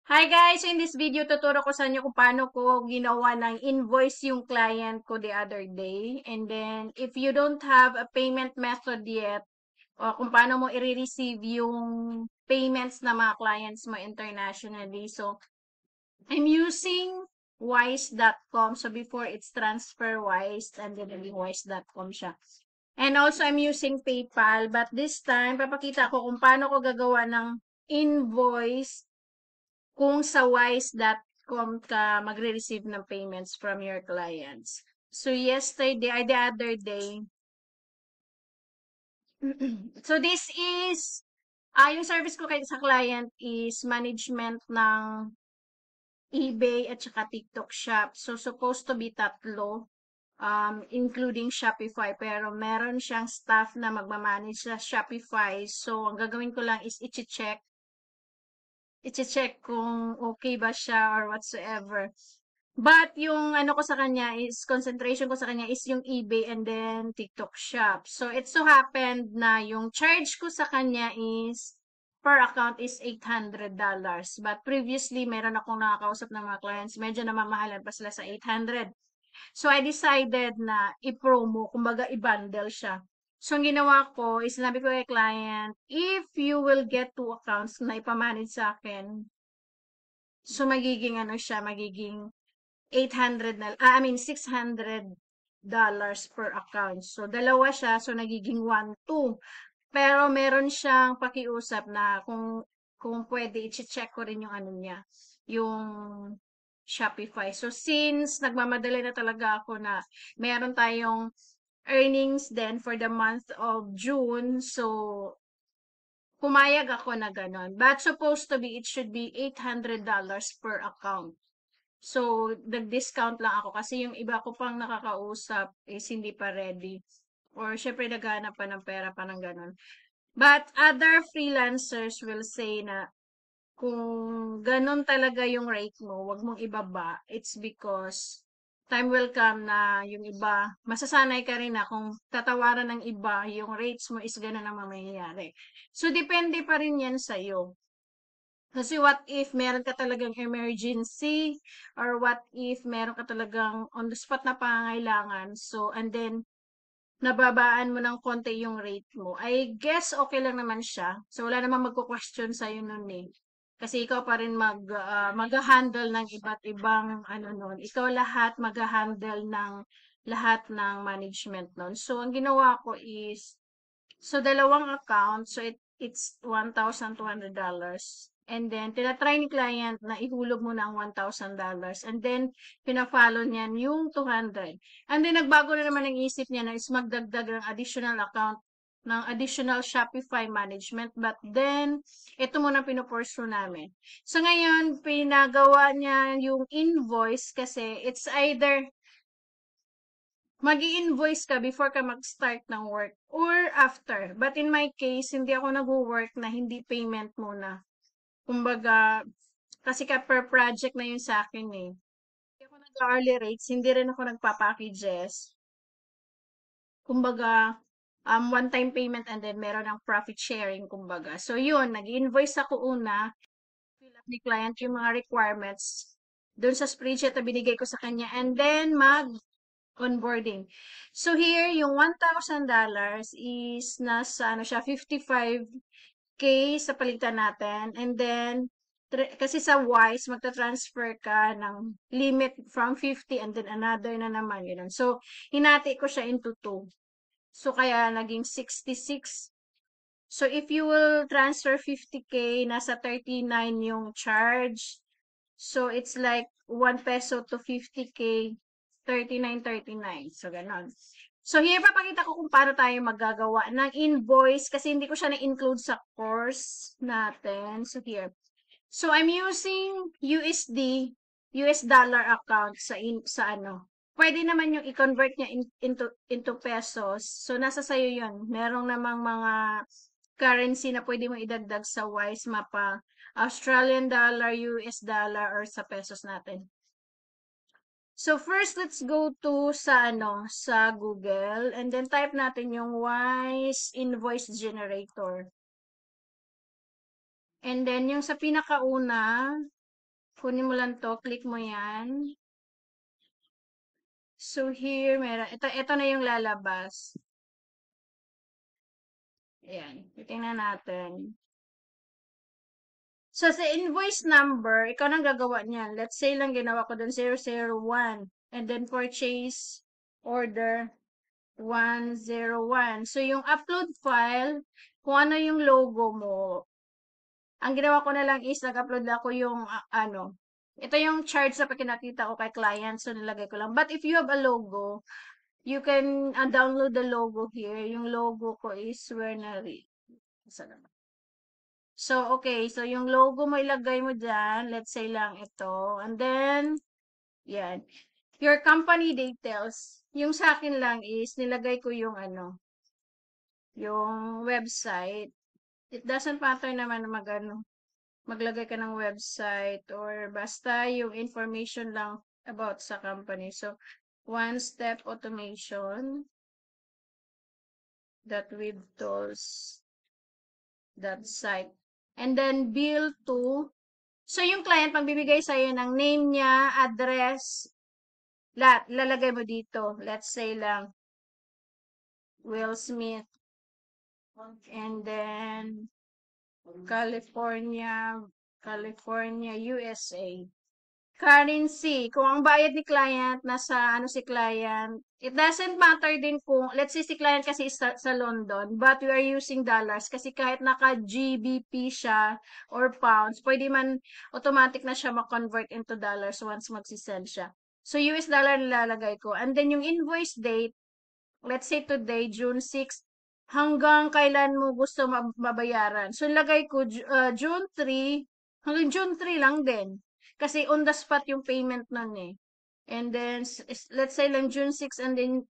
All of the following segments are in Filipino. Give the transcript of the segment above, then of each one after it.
Hi guys! So in this video, tuturo ko sa inyo kung paano ko ginawa ng invoice yung client ko the other day. And then, if you don't have a payment method yet, o kung paano mo i-receive yung payments na mga clients mo internationally. So, I'm using wise.com. So, before it's TransferWise and then naging wise.com siya. And also, I'm using PayPal. But this time, papakita ko kung paano ko gagawa ng invoice kung sa wise.com ka magre-receive ng payments from your clients. So, yesterday, or the other day, so this is, yung service ko kay sa client is management ng eBay at saka TikTok shop. So, supposed to be tatlo, including Shopify. Pero meron siyang staff na magmamanage sa Shopify. So, ang gagawin ko lang is i-check kung okay ba siya or whatsoever. But yung ano ko sa kanya is, concentration ko sa kanya is yung eBay and then TikTok shop. So, it so happened na yung charge ko sa kanya is, per account is $800. But previously, meron akong nakakausap ng mga clients, medyo namamahalan pa sila sa 800. So, I decided na i-promo, kumbaga i-bundle siya. So, ang ginawa ko, is sinabi ko kay client, if you will get two accounts na ipamanage sa akin, so magiging ano siya, magiging 800 na, I mean $600 per account. So, dalawa siya, so nagiging 1,200. Pero meron siyang pakiusap na kung pwede, i-check ko rin yung ano niya, yung Shopify. So, since nagmamadali na talaga ako na meron tayong earnings then for the month of June, so pumayag ako na ganon. But supposed to be, it should be $800 per account. So, nag-discount lang ako kasi yung iba ko pang nakakausap is hindi pa ready. Or syempre naghahanap pa ng pera pa ng ganun. But other freelancers will say na kung ganun talaga yung rate mo, wag mong ibaba. It's because time will come na yung iba, masasanay ka rin na kung tatawaran ng iba, yung rates mo is ganun ang mangyayari. So, depende pa rin yan sa'yo. Kasi what if meron ka talagang emergency or what if meron ka talagang on the spot na pangangailangan. So, and then, nababaan mo ng konti yung rate mo. I guess okay lang naman siya. So, wala namang magko-question sa'yo nun eh. Kasi ikaw pa rin mag-handle ng iba't ibang ano nun. Ikaw lahat mag-handle ng lahat ng management nun. So, ang ginawa ko is, so, dalawang account. So, it's $1,200. And then, tinatry ni client na ihulog mo ng $1,000. And then, pina-follow niyan yung 200. And then, nagbago na naman ang isip niya na is magdagdag ng additional account ng additional Shopify management. But then, ito muna pinupursue namin. So, ngayon, pinagawa niya yung invoice kasi it's either mag-i-invoice ka before ka mag-start ng work or after. But in my case, hindi ako nag-work na hindi payment muna. Kumbaga, kasi ka per project na yun sa akin eh. Hindi ako nag-hourly rates, hindi rin ako nagpa-packages. Kumbaga, one-time payment and then meron ng profit sharing, kumbaga. So yun, nag-invoice ako una, fill up ni client yung mga requirements doon sa spreadsheet na binigay ko sa kanya and then onboarding. So here, yung $1,000 is nasa ano siya 55K sa palitan natin. And then kasi sa Wise magta-transfer ka ng limit from 50 and then another na naman yun. So hinati ko siya into 2. So kaya naging 66. So if you will transfer 50K, nasa 39 yung charge. So, it's like 1 peso to 50K, 39.39. So, ganon. So, here papakita ko kung paano tayo maggagawa ng invoice kasi hindi ko siya na-include sa course natin. So, here. So, I'm using US dollar account sa ano. Pwede naman yung i-convert niya into pesos. So, nasa sayo yun. Merong namang mga currency na pwede mo idagdag sa Wise Mapa. Australian dollar, US dollar, or sa pesos natin. So, first, let's go to sa Google, and then type natin yung Wise Invoice Generator. And then, yung sa pinakauna, Kunin mo lang to, click mo yan. So here, meron, ito na yung lalabas. Ayan, titingnan natin. So, sa invoice number, ikaw nang gagawa niyan. Let's say lang ginawa ko dun 001. And then purchase order 101. So, yung upload file, kung ano yung logo mo, ang ginawa ko na lang is nag-upload ako yung ito yung charge na pinakita ko kay client. So, nilagay ko lang. But if you have a logo, you can download the logo here. Yung logo ko is Wernary. So, okay. So, yung logo mo ilagay mo dyan. Let's say lang ito. And then, yan. Your company details. Yung sa akin lang is, nilagay ko yung yung website. It doesn't matter naman na maglagay ka ng website or basta yung information lang about sa company. So, one-step automation that with tools that site. And then, bill to. So, yung client, magbibigay sa'yo ng name niya, address, lahat, lalagay mo dito. Let's say lang, Will Smith, and then, California, USA. Currency, kung ang bayad ni client, nasa si client, it doesn't matter din kung, let's say si client kasi sa London, but we are using dollars kasi kahit naka-GBP siya or pounds, pwede man automatic na siya ma-convert into dollars once magsisend siya. So, US dollar nilalagay ko. And then yung invoice date, let's say today, June 6, hanggang kailan mo gusto mabayaran. So, lagay ko June 3, hanggang June 3 lang din. Kasi on the spot yung payment nun eh. And then, let's say lang June 6 and then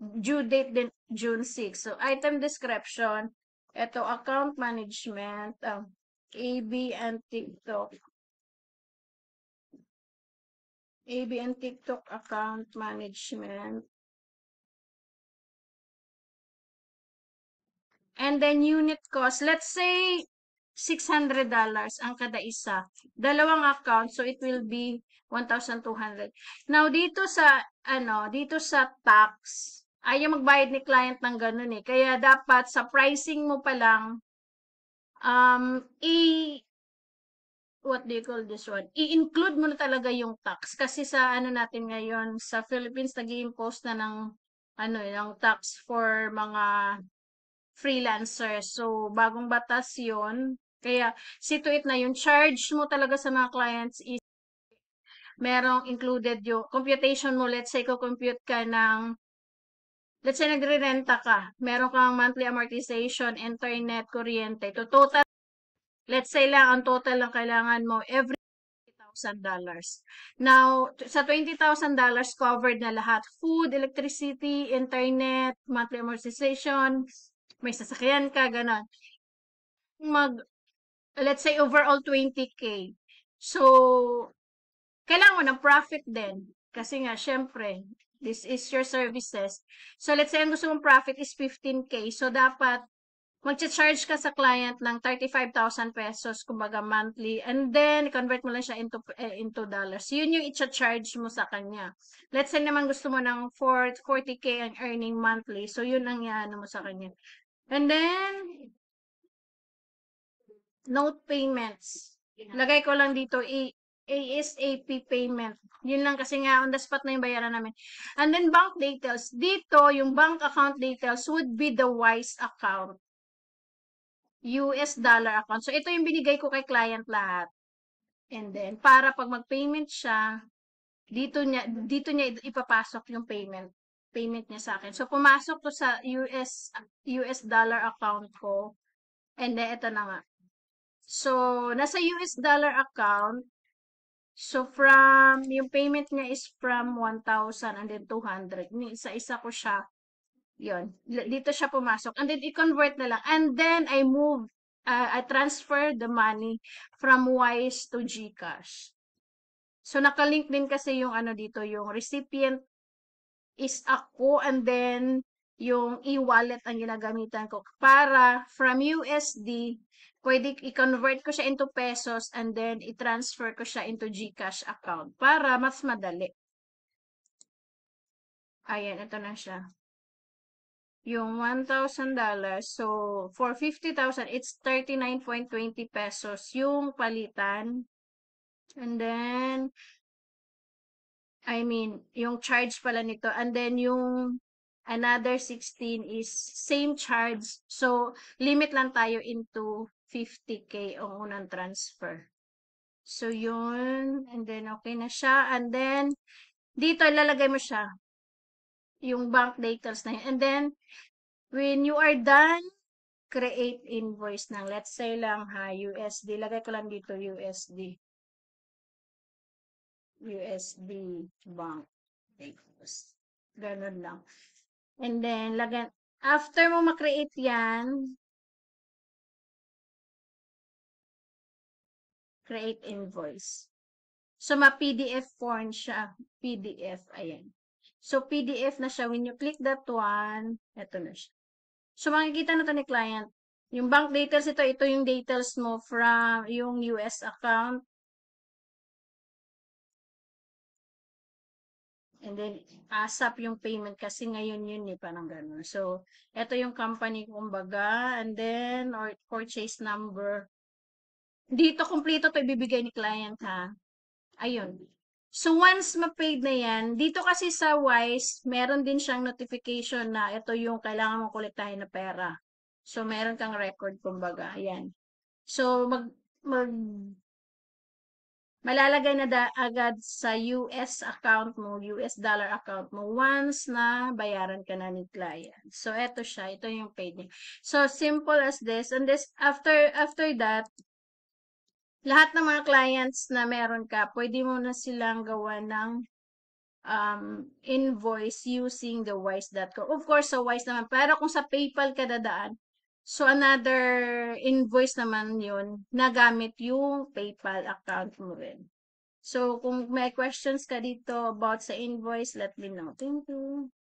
due date din June 6. So, item description, ito, account management, AB and TikTok. AB and TikTok account management. And then unit cost, let's say $600 ang kada isa. Dalawang account, so it will be 1,200. Now, dito sa tax, ayaw magbayad ni client ng ganun eh. Kaya dapat sa pricing mo pa lang, what do you call this one? I-include mo na talaga yung tax. Kasi sa natin ngayon, sa Philippines, nag-i-impose na ng tax for mga freelancers. So, bagong batas yon. Kaya, see to it na yung charge mo talaga sa mga clients is merong included yung computation mo. Let's say, compute ka ng, let's say, nagre-renta ka. Meron kang monthly amortization, internet, kuryente. To total, let's say lang, ang total lang kailangan mo every $20,000. Now, sa $20,000 covered na lahat. Food, electricity, internet, monthly amortization, may sasakyan ka, ganon. Let's say, overall 20K. So, kailangan mo ng profit din. Kasi nga, syempre, this is your services. So, let's say, ang gusto mong profit is 15K. So, dapat, mag-charge ka sa client ng 35,000 pesos, kumbaga monthly, and then, convert mo lang siya into dollars. Yun yung i-charge mo sa kanya. Let's say naman gusto mo ng 40K ang earning monthly. So, yun ang iano mo sa kanya. And then, note payments. Lagay ko lang dito, ASAP payment. Yun lang kasi nga on the spot na yung bayaran namin. And then bank details. Dito, yung bank account details would be the WISE account. US dollar account. So, ito yung binigay ko kay client lahat. And then, para pag mag-payment siya, dito niya ipapasok yung payment niya sa akin. So, pumasok to sa US dollar account ko. And then, ito na nga. So, nasa US dollar account, so yung payment niya is from 1,000 and then 200. Isa-isa ko siya. Yun. Dito siya pumasok. And then, i-convert na lang. And then, I transfer the money from Wise to GCash. So, nakalink din kasi yung dito, yung recipient is ako and then yung e-wallet ang ginagamitan ko. Para from USD, pwede i-convert ko siya into pesos and then i-transfer ko siya into GCash account para mas madali. Ayan, ito na siya. Yung $1,000. So, for 50,000, it's 39.20 pesos yung palitan. And then, I mean, yung charge pala nito. And then, yung another 16 is same charge. So, limit lang tayo into 50K ang unang transfer. So, yun. And then, okay na siya. And then, dito, ilalagay mo siya. Yung bank details na yun. And then, when you are done, create invoice ng, let's say lang ha, USD. Lagay ko lang dito USD. USD bank details. Ganun lang. And then, after mo makreate yan, create invoice. So, ma-PDF form siya. PDF, ayan. So, PDF na siya. When you click that one, eto na siya. So, makikita na to ni client. Yung bank details ito yung details mo from yung US account. And then, ASAP yung payment kasi ngayon yun parang gano'n. So, ito yung company kumbaga. And then, or purchase number. Dito, kompleto to ibibigay ni client ha. Ayun. So, once ma-paid na yan, dito kasi sa Wise, meron din siyang notification na ito yung kailangan mong kolektahin na pera. So, meron kang record, kumbaga. Ayan. So, malalagay na agad sa US account mo, US dollar account mo, once na bayaran ka na ni client. So, eto siya. Ito yung paid niya. So, simple as this. And this, after that, lahat ng mga clients na meron ka, pwede mo na silang gawa ng invoice using the wise.com. Of course, sa Wise naman. Pero kung sa PayPal ka dadaan, so another invoice naman yun na gamit yung PayPal account mo rin. So, kung may questions ka dito about sa invoice, let me know. Thank you.